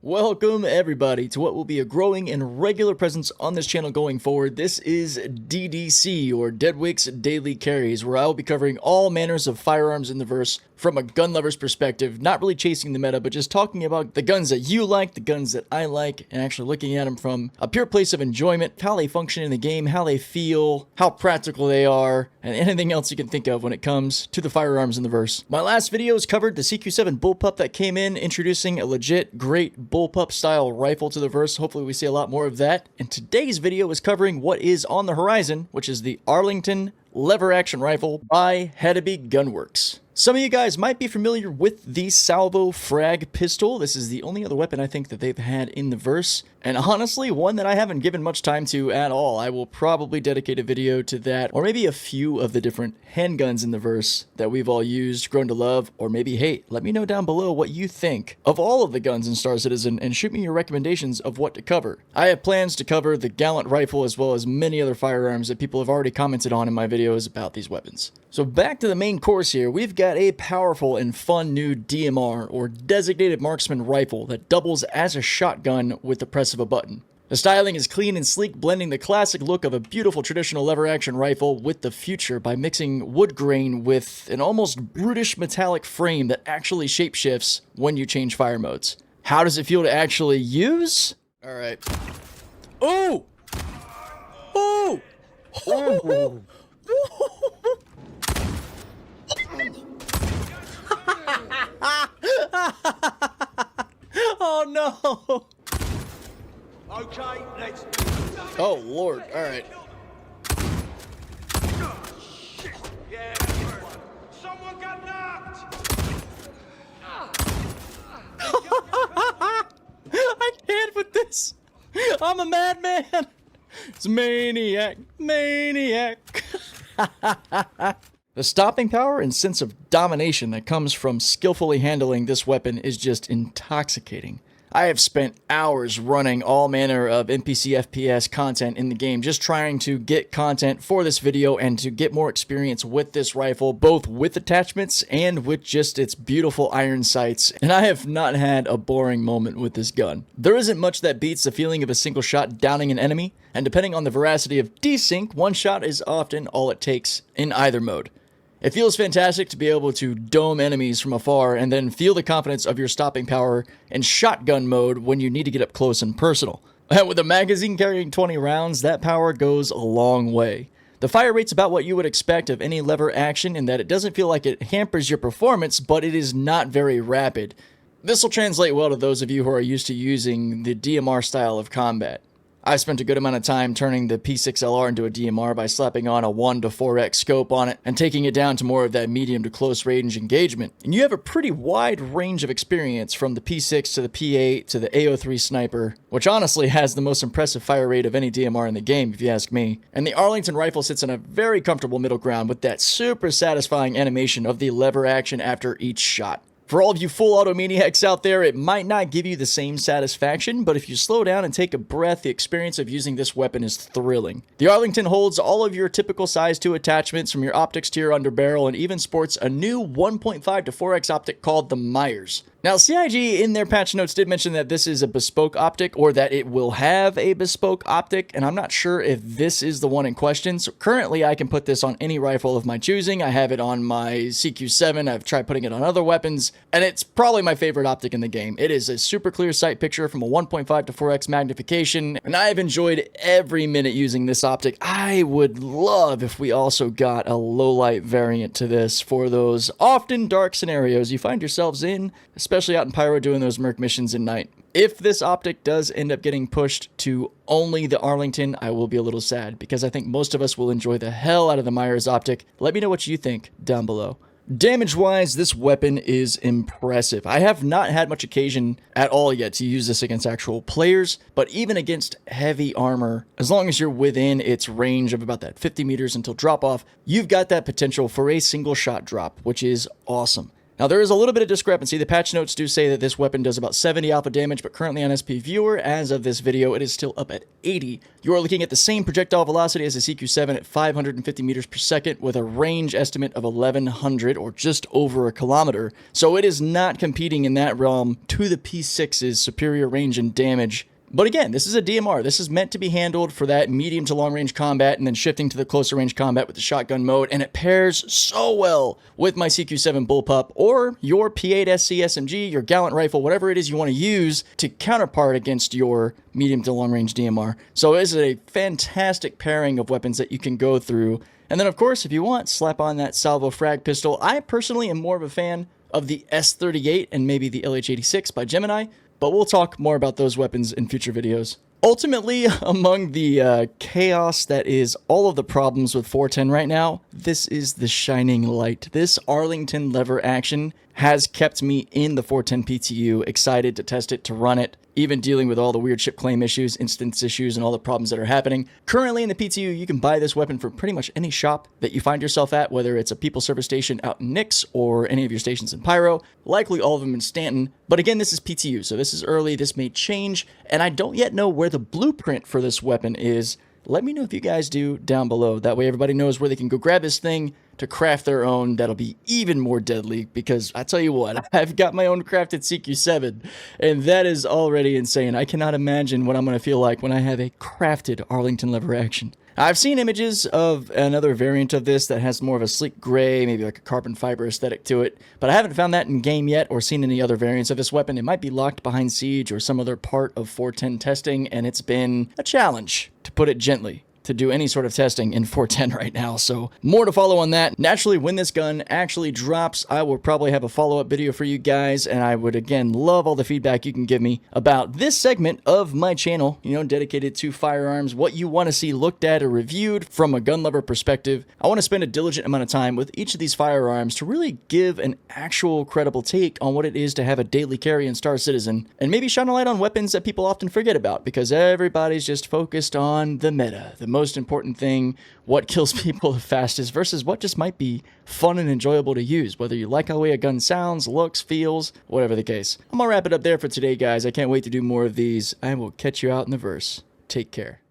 Welcome everybody to what will be a growing and regular presence on this channel going forward. This is DDC, or Deadwake's Daily Carries, where I will be covering all manners of firearms in the verse from a gun lover's perspective, not really chasing the meta, but just talking about the guns that you like, the guns that I like, and actually looking at them from a pure place of enjoyment, how they function in the game, how they feel, how practical they are, and anything else you can think of when it comes to the firearms in the verse. My last videos covered the CQ7 bullpup that came in, introducing a legit, great bullpup style rifle to the verse. Hopefully we see a lot more of that. And today's video is covering what is on the horizon, which is the Arlington Lever Action rifle by Hedeby Gunworks. Some of you guys might be familiar with the Salvo Frag pistol. This is the only other weapon I think that they've had in the verse, and honestly one that I haven't given much time to at all. I will probably dedicate a video to that, or maybe a few of the different handguns in the verse that we've all used, grown to love, or maybe hate. Let me know down below what you think of all of the guns in Star Citizen, and shoot me your recommendations of what to cover. I have plans to cover the Gallant rifle as well as many other firearms that people have already commented on in my videos about these weapons. So back to the main course here, we've got a powerful and fun new DMR, or Designated Marksman Rifle, that doubles as a shotgun with the press of a button. The styling is clean and sleek, blending the classic look of a beautiful traditional lever action rifle with the future by mixing wood grain with an almost brutish metallic frame that actually shapeshifts when you change fire modes. How does it feel to actually use? Alright. Oh! Oh! Oh! Oh no! Okay, let's. Oh Lord! All right. Yeah. Someone got knocked. I can't with this. I'm a madman. It's maniac, maniac. The stopping power and sense of domination that comes from skillfully handling this weapon is just intoxicating. I have spent hours running all manner of NPC FPS content in the game, just trying to get content for this video and to get more experience with this rifle, both with attachments and with just its beautiful iron sights, and I have not had a boring moment with this gun. There isn't much that beats the feeling of a single shot downing an enemy, and depending on the veracity of desync, one shot is often all it takes in either mode. It feels fantastic to be able to dome enemies from afar and then feel the confidence of your stopping power in shotgun mode when you need to get up close and personal. With a magazine carrying 20 rounds, that power goes a long way. The fire rate's about what you would expect of any lever action in that it doesn't feel like it hampers your performance, but it is not very rapid. This will translate well to those of you who are used to using the DMR style of combat. I spent a good amount of time turning the P6LR into a DMR by slapping on a 1 to 4x scope on it and taking it down to more of that medium to close range engagement. And you have a pretty wide range of experience from the P6 to the P8 to the AO3 sniper, which honestly has the most impressive fire rate of any DMR in the game if you ask me. And the Arlington rifle sits in a very comfortable middle ground with that super satisfying animation of the lever action after each shot. For all of you full auto maniacs out there, it might not give you the same satisfaction, but if you slow down and take a breath, the experience of using this weapon is thrilling. The Arlington holds all of your typical size 2 attachments from your optics to your underbarrel, and even sports a new 1.5 to 4x optic called the Myers. Now, CIG in their patch notes did mention that this is a bespoke optic, or that it will have a bespoke optic, and I'm not sure if this is the one in question. So currently I can put this on any rifle of my choosing. I have it on my CQ7, I've tried putting it on other weapons, and it's probably my favorite optic in the game. It is a super clear sight picture from a 1.5 to 4x magnification, and I have enjoyed every minute using this optic. I would love if we also got a low light variant to this for those often dark scenarios you find yourselves in, especially out in Pyro doing those merc missions at night. If this optic does end up getting pushed to only the Arlington, I will be a little sad, because I think most of us will enjoy the hell out of the Myers optic. Let me know what you think down below. Damage-wise, this weapon is impressive. I have not had much occasion at all yet to use this against actual players, but even against heavy armor, as long as you're within its range of about that 50 meters until drop-off, you've got that potential for a single shot drop, which is awesome. Now, there is a little bit of discrepancy. The patch notes do say that this weapon does about 70 alpha damage, but currently on SP Viewer, as of this video, it is still up at 80. You are looking at the same projectile velocity as the CQ7 at 550 meters per second with a range estimate of 1100 or just over a kilometer. So it is not competing in that realm to the P6's superior range and damage. But again, this is a DMR. This is meant to be handled for that medium to long range combat and then shifting to the closer range combat with the shotgun mode. And it pairs so well with my CQ7 Bullpup or your P8 SC SMG, your Gallant Rifle, whatever it is you want to use to counterpart against your medium to long range DMR. So it is a fantastic pairing of weapons that you can go through. And then of course, if you want, slap on that Salvo Frag pistol. I personally am more of a fan of the S38 and maybe the LH86 by Gemini. But we'll talk more about those weapons in future videos. Ultimately, among the chaos that is all of the problems with 410 right now, this is the shining light. This Arlington Lever Action has kept me in the 410 PTU, excited to test it, to run it, even dealing with all the weird ship claim issues, instance issues, and all the problems that are happening. Currently in the PTU, you can buy this weapon from pretty much any shop that you find yourself at, whether it's a People Service station out in Nix or any of your stations in Pyro, likely all of them in Stanton. But again, this is PTU, so this is early, this may change, and I don't yet know where the blueprint for this weapon is. Let me know if you guys do down below. That way everybody knows where they can go grab this thing to craft their own. That'll be even more deadly because I tell you what, I've got my own crafted CQ7 and that is already insane. I cannot imagine what I'm going to feel like when I have a crafted Arlington Lever Action. I've seen images of another variant of this that has more of a sleek gray, maybe like a carbon fiber aesthetic to it, but I haven't found that in game yet or seen any other variants of this weapon. It might be locked behind siege or some other part of 410 testing, and it's been a challenge, to put it gently, to do any sort of testing in 410 right now. So more to follow on that. Naturally, when this gun actually drops, I will probably have a follow-up video for you guys, and I would again love all the feedback you can give me about this segment of my channel, you know, dedicated to firearms, what you want to see looked at or reviewed from a gun lover perspective. I want to spend a diligent amount of time with each of these firearms to really give an actual credible take on what it is to have a daily carry in Star Citizen, and maybe shine a light on weapons that people often forget about because everybody's just focused on the meta, the most important thing, what kills people the fastest versus what just might be fun and enjoyable to use, whether you like how the way a gun sounds, looks, feels, whatever the case. I'm gonna wrap it up there for today, guys. I can't wait to do more of these. I will catch you out in the verse. Take care.